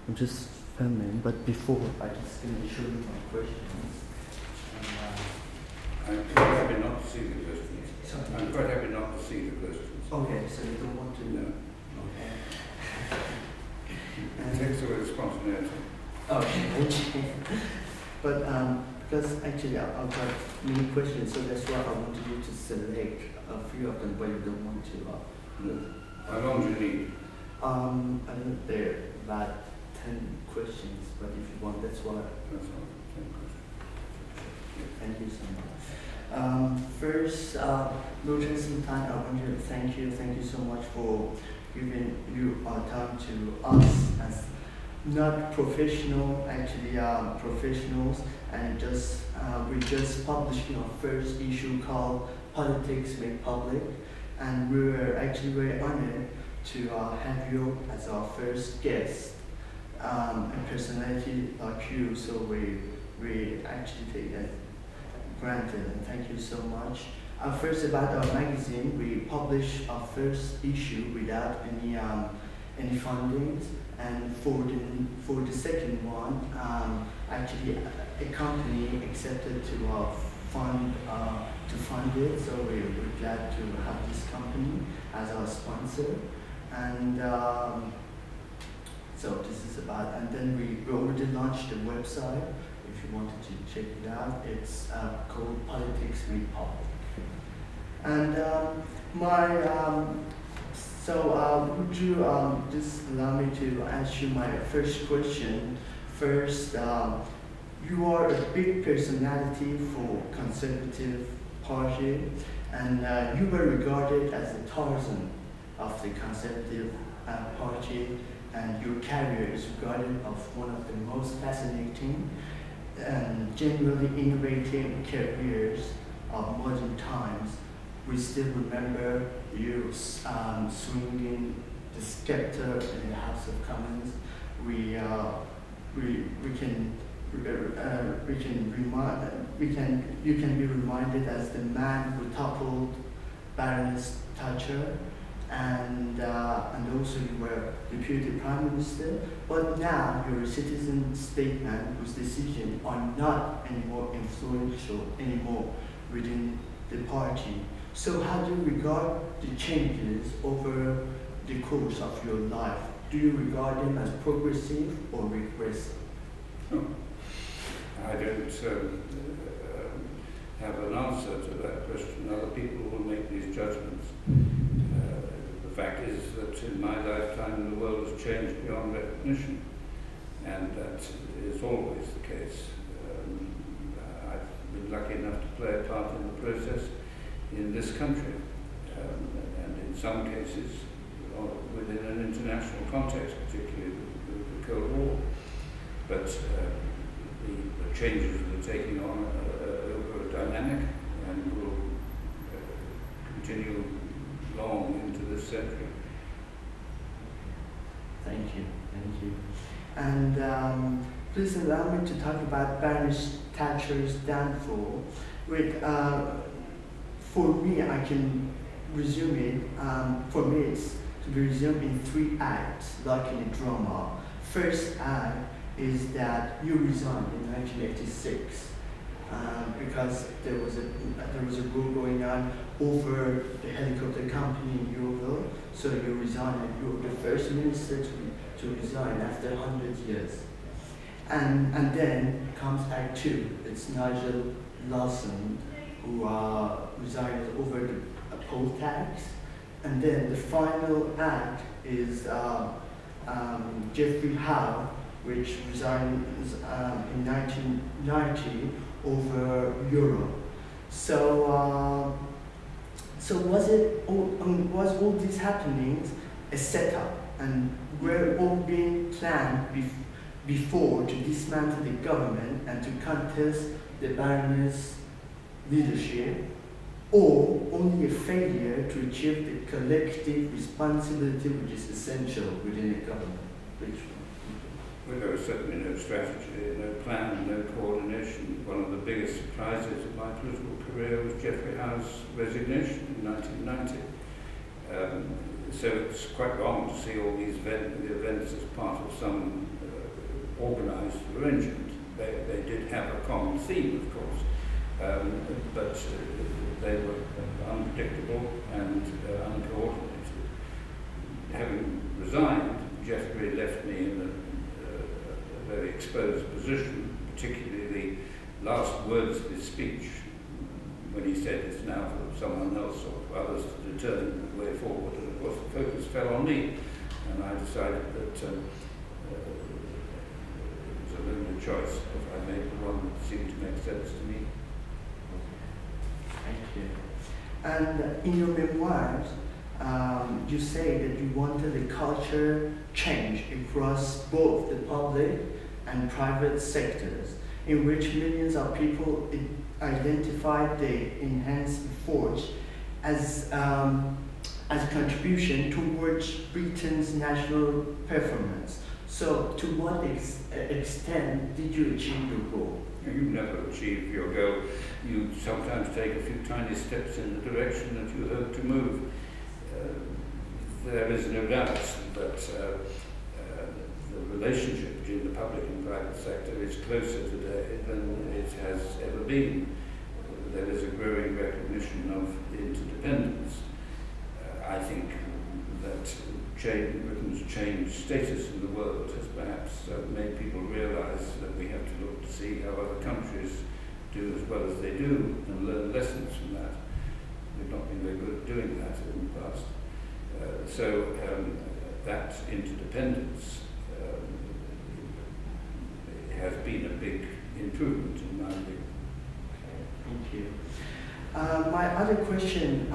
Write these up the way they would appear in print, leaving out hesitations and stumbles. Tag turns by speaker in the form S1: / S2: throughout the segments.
S1: I'm just filming, but before I just going to show you my questions.
S2: I'm quite happy not to see the questions.
S1: Sorry?
S2: I'm quite happy not to see the questions.
S1: Okay, so you don't want to know?
S2: No.
S1: Okay.
S2: It takes away the spontaneity.
S1: Okay. But because actually I've got many questions, so that's why I wanted you to select a few of them, but you don't want to.
S2: How long do you need?
S1: I don't there are about 10 questions, but if you want, that's why.
S2: That's all. 10 questions.
S1: Thank you so much. First, Lord Heseltine, I want to thank you. Thank you so much for giving you time to us as not professional, actually professionals, and just we just published our first issue called Politics Made Public, and we were actually very honored to have you as our first guest, a personality like you. So we actually take that granted, and thank you so much. First, about our magazine, we published our first issue without any fundings, and for the second one, actually a company accepted to fund it. So we're glad to have this company as our sponsor, and so this is about. And then we already launched the website. If you wanted to check it out, it's called Politics Made Public. And would you just allow me to ask you my first question? First, you are a big personality for Conservative Party, and you were regarded as the Tarzan of the Conservative Party, and your career is regarded as one of the most fascinating and genuinely innovative careers of modern times. We still remember you swinging the scepter in the House of Commons. You can be reminded as the man who toppled Baroness Thatcher, and also you were Deputy Prime Minister. But now you're a citizen statesman whose decisions are not anymore influential anymore within the party. So how do you regard the changes over the course of your life? Do you regard them as progressive or regressive?
S2: No. I don't have an answer to that question. Other people will make these judgments. The fact is that in my lifetime the world has changed beyond recognition, and that is always the case. I've been lucky enough to play a part in the process in this country, and in some cases within an international context, particularly the Cold War. But the changes that are taking on are dynamic and will continue long into this century.
S1: Thank you. And please allow me to talk about Baroness Thatcher's downfall. For me, I can resume it. For me, it's to be resumed in 3 acts, like in a drama. First act is that you resigned in 1986 because there was a war going on over the helicopter company in Yeovil. So you resigned, and you were the first minister to resign after 100 years. And then comes Act 2. It's Nigel Lawson who resigned over the poll tax. And then the final act is Geoffrey Howe, which resigned in 1990 over Europe. So was all these happenings a setup, and were all being planned before to dismantle the government and to contest the Baroness' leadership, or only a failure to achieve the collective responsibility which is essential within the government? Which one?
S2: Well, there was certainly no strategy, no plan, no coordination. One of the biggest surprises of my political career was Geoffrey Howe's resignation in 1990. So it's quite wrong to see all these events as part of some organised arrangement. They did have a common theme, of course, but they were unpredictable and uncoordinated. Having resigned, Jeffrey left me in a very exposed position, particularly the last words of his speech, when he said it's now for someone else or for others to determine the way forward. And of course the focus fell on me, and I decided that it was a lonely choice, but I made the one that seemed to make sense to me.
S1: Thank you. And in your memoirs, you say that you wanted a culture change across both the public and private sectors, in which millions of people identified the enhanced forge as a contribution towards Britain's national performance. So, to what extent did you achieve your goal?
S2: You never achieve your goal. You sometimes take a few tiny steps in the direction that you hope to move. There is no doubt that the relationship between the public and private sector is closer today than it has ever been. There is a growing recognition of interdependence. I think that Britain's changed status in the world has perhaps made people realise that we have to look to see how other countries do as well as they do and learn lessons from that. We've not been very good at doing that in the past. So that interdependence has been a big improvement in my view.
S1: Thank you. My other question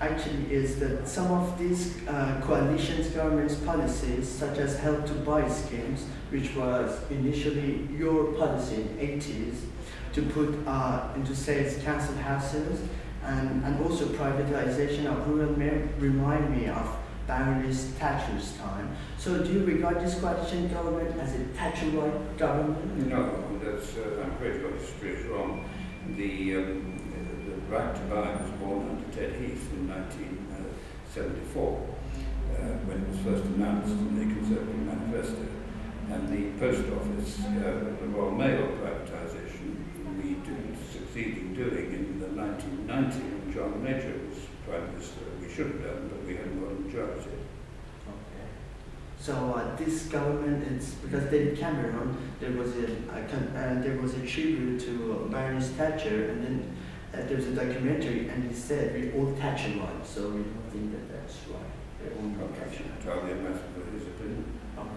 S1: actually is that some of these coalition's government's policies, such as help to buy schemes, which was initially your policy in the 80s, to put into sales council houses, and also privatization of rural remind me of Baroness Thatcher's time. So do you regard this coalition government as a Thatcherite government?
S2: No, that's, I'm afraid your history is wrong. The right to buy was born under Ted Heath in 1974, when it was first announced in the Conservative Manifesto. And the Post Office, the Royal Mail privatisation, we didn't succeed in doing in the 1990 when John Major was Prime Minister. We should have done, but we hadn't got a majority.
S1: Okay. So this government is, because David Cameron, there was a tribute to Baroness Thatcher, and then there was a documentary, and he said we all Thatcherite, so we don't think that that's right. They're all not Thatcherite.
S2: Entirely a matter of his opinion.
S1: Okay.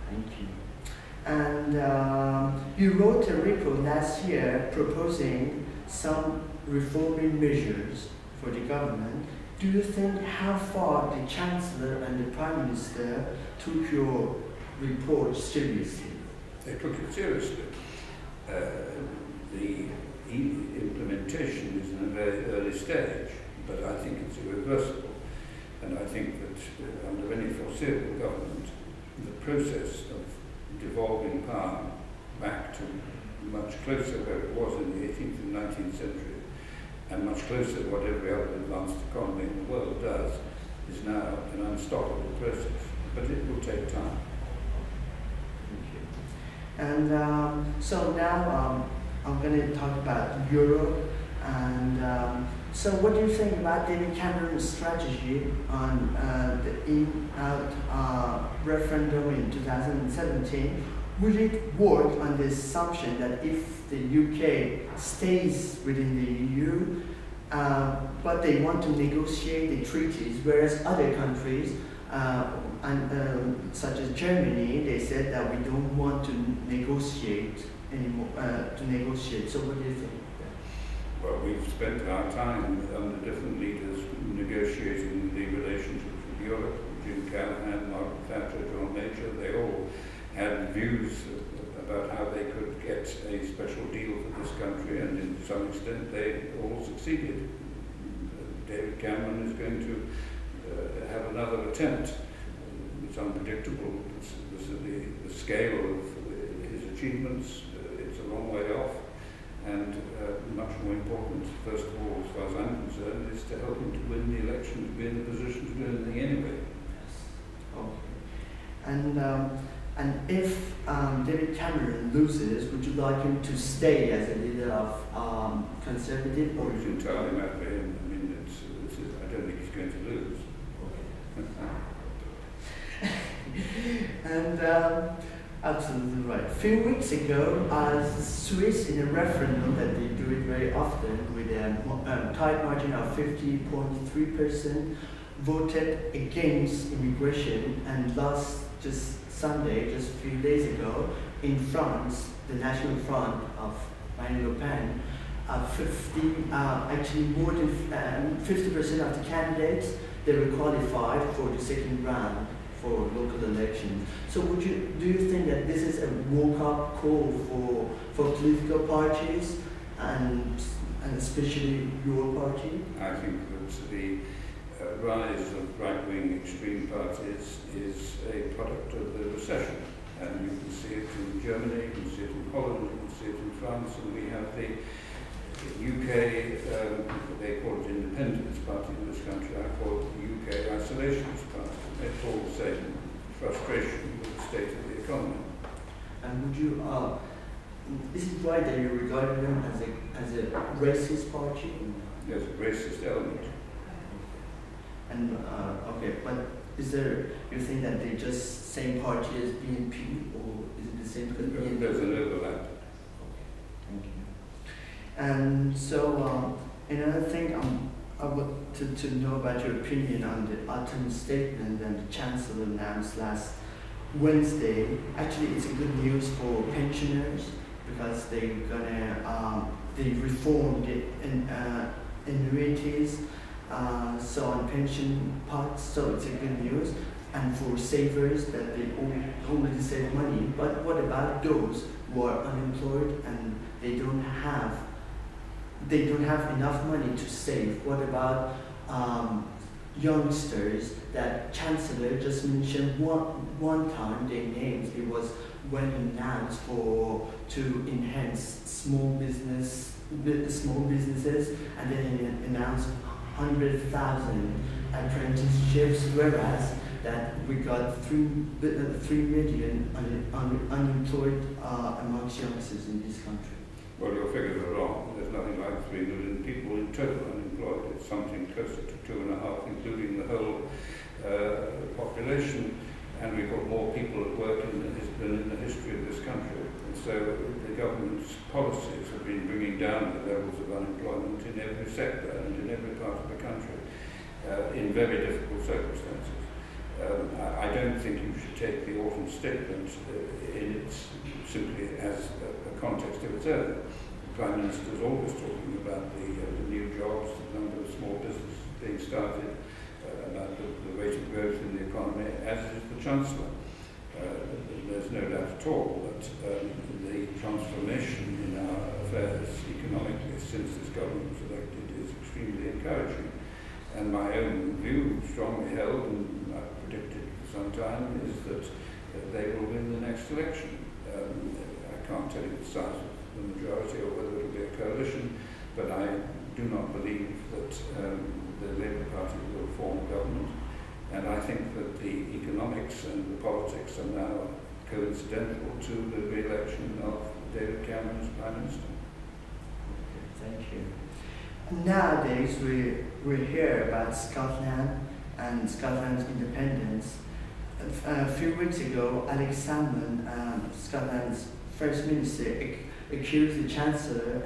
S1: Thank you. And you wrote a report last year proposing some reforming measures for the government. Do you think how far the Chancellor and the Prime Minister took your report seriously?
S2: They took it seriously. The implementation is in a very early stage, but I think it's irreversible. And I think that under any foreseeable government, the process of devolving power back to much closer where it was in the 18th and 19th century, and much closer to what every other advanced economy in the world does, is now an unstoppable process. But it will take time.
S1: Thank you. And so now I'm going to talk about Europe. And so what do you think about David Cameron's strategy on the in-out referendum in 2017? Will it work on the assumption that if the UK stays within the EU, but they want to negotiate the treaties, whereas other countries, such as Germany, they said that we don't want to negotiate anymore. So what do you think?
S2: Well, we've spent our time under different leaders negotiating the relationship with Europe. Jim Callaghan, Margaret Thatcher, John Major, they all had views about how they could get a special deal for this country, and to some extent they all succeeded. David Cameron is going to have another attempt. It's unpredictable. The scale of his achievements, it's a long way off. And much more important, first of all, as far as I'm concerned, is to help him to win the election, to be in a position to do anything anyway.
S1: Yes. Okay. And And if David Cameron loses, would you like him to stay as a leader of Conservative?
S2: Or it's entirely matter for him. I mean, I don't think he's going to lose.
S1: Okay. And absolutely right. A few weeks ago, Swiss, in a referendum that they do it very often, with a tight margin of 50.3%, voted against immigration, and last just Sunday, just a few days ago, in France, the National Front of Marine Le Pen, actually more than 50% of the candidates, they were qualified for the second round for local elections. So do you think that this is a woke-up call for political parties, and especially your party?
S2: I think that the rise of right-wing extreme parties is a product of the recession. And you can see it in Germany, you can see it in Holland, you can see it in France, and we have the UK, they call it Independence Party in this country, I call it the UK Isolationist Party. They all the same frustration with the state of the economy.
S1: And would you, is it right that you regard them as a racist party?
S2: There's a racist element.
S1: And, okay, but is there, you think that they're just same party as BNP, or is it the same because BNP?
S2: There's an overlap.
S1: Okay, thank you. And so, another thing I want to know about your opinion on the autumn statement that the Chancellor announced last Wednesday. Actually, it's a good news for pensioners because they're gonna they reformed the annuities, so on pension pots. So it's a good news, and for savers that they already save money. But what about those who are unemployed and they don't have enough money to save? What about youngsters that Chancellor just mentioned one time their names? It was when announced to enhance small businesses, and then he announced 100,000 apprenticeships, whereas that we got 3 million unemployed amongst youngsters in this country.
S2: Well, your figures are wrong. There's nothing like 3 million people in total unemployed. It's something closer to 2.5, including the whole population. And we've got more people at work than in the history of this country. And so the government's policies have been bringing down the levels of unemployment in every sector and in every part of the country in very difficult circumstances. I don't think you should take the autumn statement simply as a context of its own. The Prime Minister is always talking about the new jobs, the number of small businesses being started, about the rate of growth in the economy, as is the Chancellor. There's no doubt at all that the transformation in our affairs economically since this government was elected is extremely encouraging. And my own view, strongly held, and I've predicted for some time, is that they will win the next election. I can't tell you the size of the majority or whether it will be a coalition, but I do not believe that the Labour Party will form a government. And I think that the economics and the politics are now coincidental to the re-election of David Cameron as Prime Minister.
S1: Thank you. Nowadays, we hear about Scotland and Scotland's independence. A few weeks ago, Alex Salmond, Scotland's First Minister, accused the Chancellor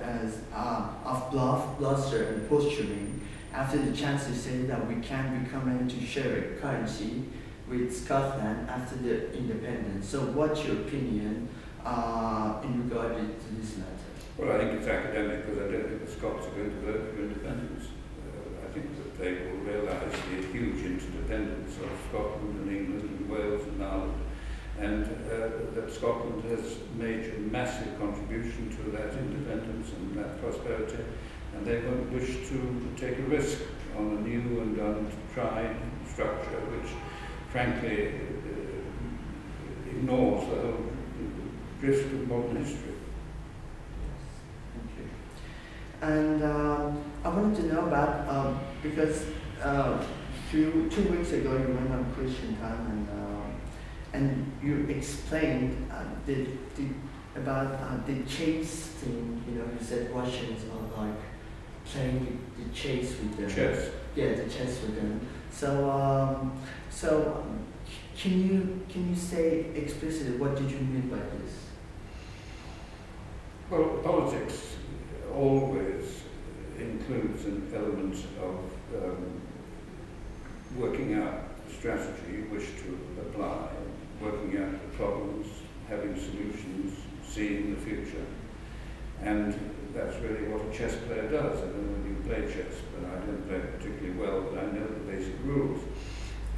S1: of bluster and posturing after the Chancellor said that we can't be coming to share a currency with Scotland after the independence. So what's your opinion in regard to this matter?
S2: Well, I think it's academic because I don't think the Scots are going to vote for independence. I think that they will realise the huge interdependence of Scotland and England and Wales and Ireland, and that Scotland has made a massive contribution to that independence and that prosperity, and they won't wish to take a risk on a new and untried structure which, frankly, ignores the whole drift of modern history.
S1: And I wanted to know about, because 2 weeks ago you went on Christian Time, and you explained about the chase thing. You know, you said Russians are like playing the chase with them.
S2: Chess.
S1: Yeah, the chess with them. Can you say explicitly what did you mean by this?
S2: Well, politics always includes an element of working out the strategy you wish to apply, working out the problems, having solutions, seeing the future. And that's really what a chess player does. I don't know whether you play chess, but I don't play it particularly well, but I know the basic rules.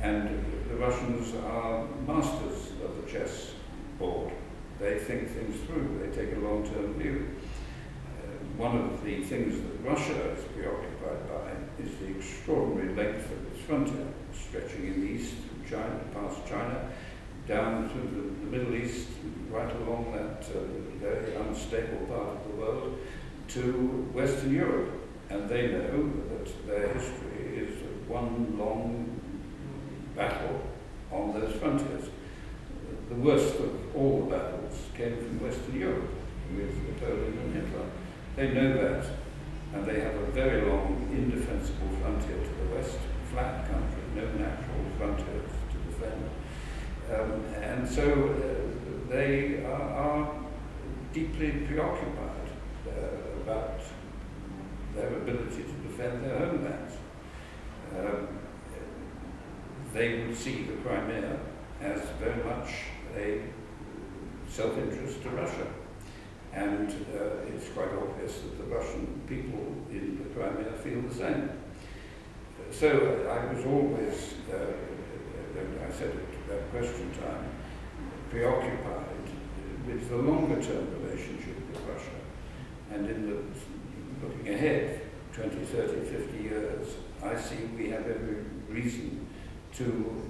S2: And the Russians are masters of the chess board. They think things through, they take a long-term view. One of the things that Russia is preoccupied by is the extraordinary length of its frontier, stretching in the east from China, past China, down through the Middle East, right along that very unstable part of the world, to Western Europe. And they know that their history is one long battle on those frontiers. The worst of all the battles came from Western Europe, with Napoleon and Hitler. They know that, and they have a very long, indefensible frontier to the west, flat country, no natural frontiers to defend. And so they are deeply preoccupied about their ability to defend their homelands. They would see the Crimea as very much a self-interest to Russia. And it's quite obvious that the Russian people in the Crimea feel the same. So I was always, I said at that question time, preoccupied with the longer-term relationship with Russia. And in the looking ahead, 20, 30, 50 years, I see we have every reason to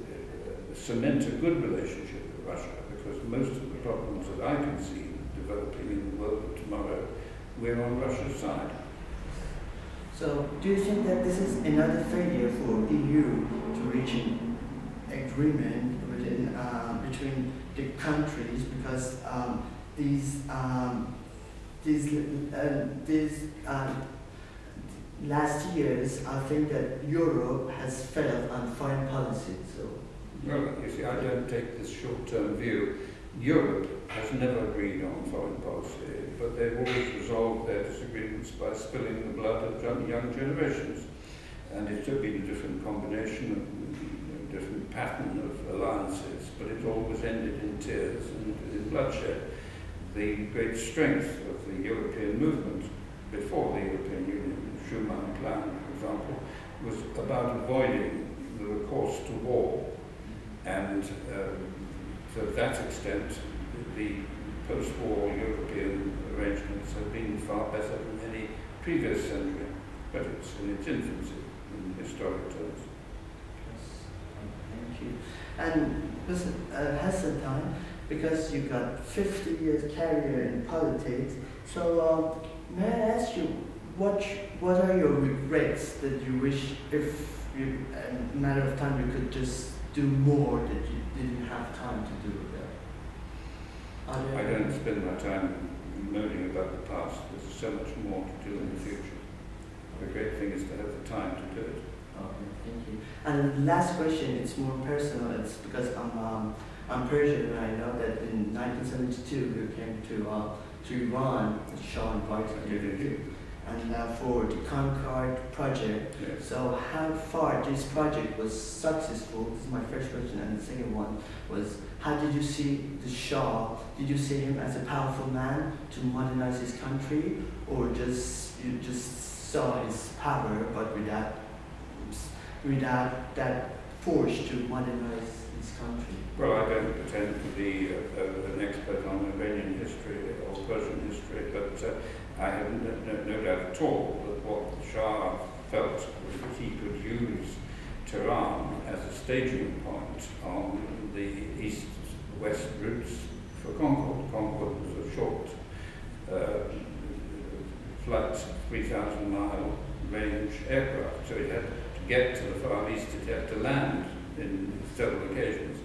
S2: cement a good relationship with Russia, because most of the problems that I can see developing in the world of tomorrow, we're on Russia's side.
S1: So, do you think that this is another failure for EU to reach an agreement within, between the countries, because these last years, I think that Europe has failed on foreign policy. So,
S2: well, you see, I don't take this short-term view. Europe has never agreed on foreign policy, but they've always resolved their disagreements by spilling the blood of young generations. And it's been a different combination, a different pattern of alliances, but it's always ended in tears and in bloodshed. The great strength of the European movement before the European Union, Schuman Plan, for example, was about avoiding the recourse to war. And to that extent, the post-war European arrangements have been far better than any previous century, but it's in its infancy in historic terms.
S1: Yes, thank you. And Mr. Heseltine, because you got 50 years career in politics, so may I ask you, what are your regrets that you wish, if you, in a matter of time, you could just do more that you didn't have time to do that?
S2: I don't spend my time moaning about the past. There's so much more to do in the future. The great thing is to have the time to do it.
S1: Okay, thank you. And last question, it's more personal. It's because I'm Persian, and I know that in 1972 we came to Iran. The Shah invited you. And for the Concord project.
S2: Yes.
S1: So how far this project was successful? This is my first question, and the second one was, how did you see the Shah? Did you see him as a powerful man to modernize his country, or you just saw his power but without that force to modernize his country?
S2: Well, I don't pretend to be an expert on Iranian history or Persian history, but I have no doubt at all that what the Shah felt was that he could use Tehran as a staging point on the east-west routes for Concord. Concord was a short flight, 3,000-mile range aircraft, so it had to get to the Far East, it had to land in several occasions.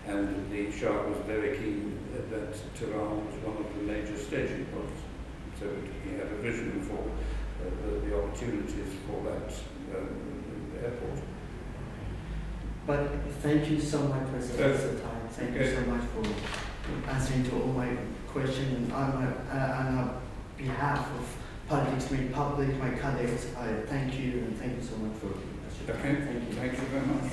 S2: And the Shah was very keen that Tehran was one of the major staging points. So he had a vision for the opportunities for that airport.
S1: But thank you so much, President Heseltine. Thank you so much for answering to all my questions. And on behalf of Politics Made Public, my colleagues, I thank you and thank you so much for being here.
S2: Okay, thank you very much.